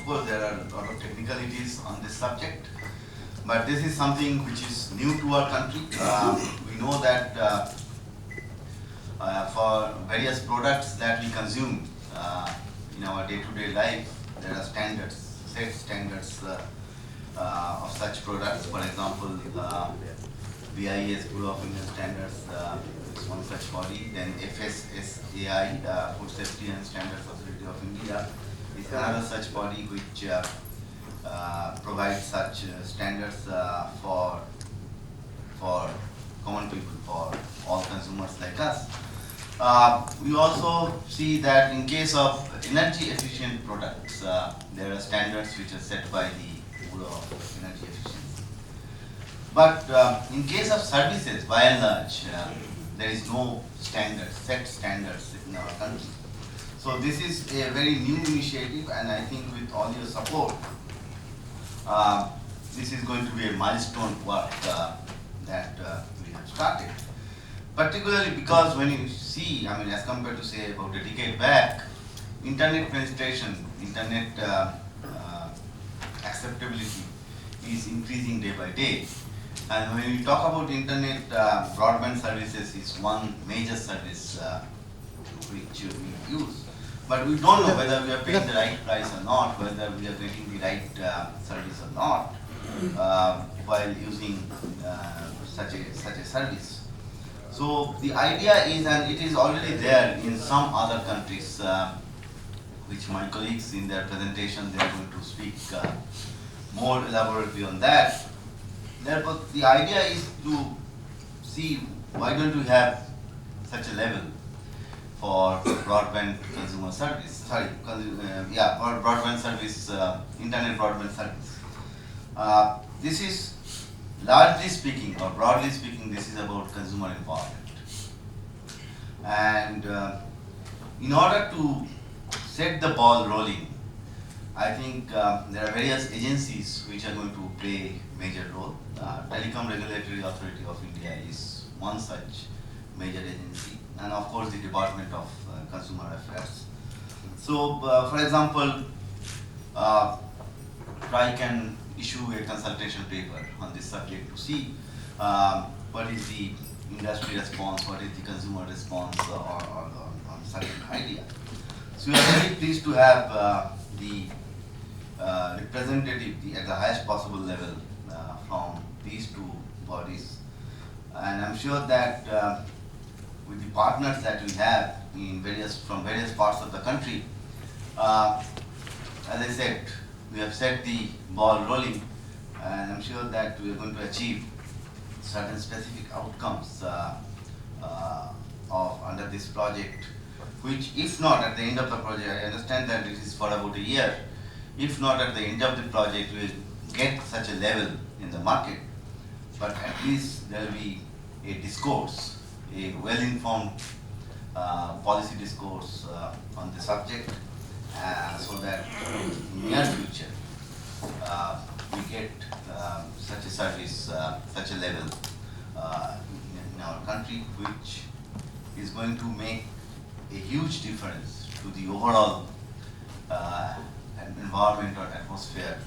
Of course, there are a lot of technicalities on this subject, but this is something which is new to our country. We know that for various products that we consume in our day-to-day life, there are standards, set standards of such products. For example, BIS, Bureau of Indian Standards, is one such body. Then FSSAI, Food Safety and Standards Authority of India, is another such body which provides such standards for common people, for all consumers like us. We also see that in case of energy efficient products, there are standards which are set by the Bureau of Energy Efficiency. But in case of services, by and large, there is no standards, set standards in our country. So this is a very new initiative, and I think with all your support, this is going to be a milestone work that we have started. Particularly because when you see, I mean, as compared to say about a decade back, internet penetration, internet acceptability is increasing day by day. And when we talk about internet, broadband services is one major service which we use. But we don't know whether we are paying the right price or not, whether we are getting the right service or not while using such a service. So the idea is, and it is already there in some other countries, which my colleagues in their presentation they are going to speak more elaborately on that. Therefore, the idea is to see why don't we have such a level for broadband consumer service, for broadband service, internet broadband service. This is largely speaking or broadly speaking, this is about consumer empowerment. And in order to set the ball rolling, I think there are various agencies which are going to play major role. Telecom Regulatory Authority of India is one such major agency, and of course the Department of Consumer Affairs. So, for example, TRAI can issue a consultation paper on this subject to see what is the industry response, what is the consumer response on such an idea. So we are very pleased to have the representative at the highest possible level from these two bodies, and I'm sure that with the partners that we have from various parts of the country, as I said, we have set the ball rolling, and I'm sure that we are going to achieve certain specific outcomes under this project, which if not at the end of the project, I understand that it is for about a year, if not at the end of the project we will get such a level in the market, but at least there will be a discourse, a well-informed policy discourse on the subject, so that in the near future we get such a service, such a level in our country, which is going to make a huge difference to the overall environment or atmosphere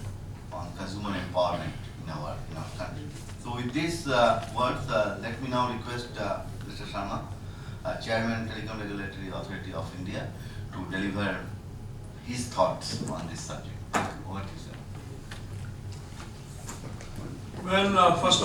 on consumer empowerment in our country. So with these words, let me now request Mr. Sharma, Chairman, Telecom Regulatory Authority of India, to deliver his thoughts on this subject. Over to you, sir. Well, first of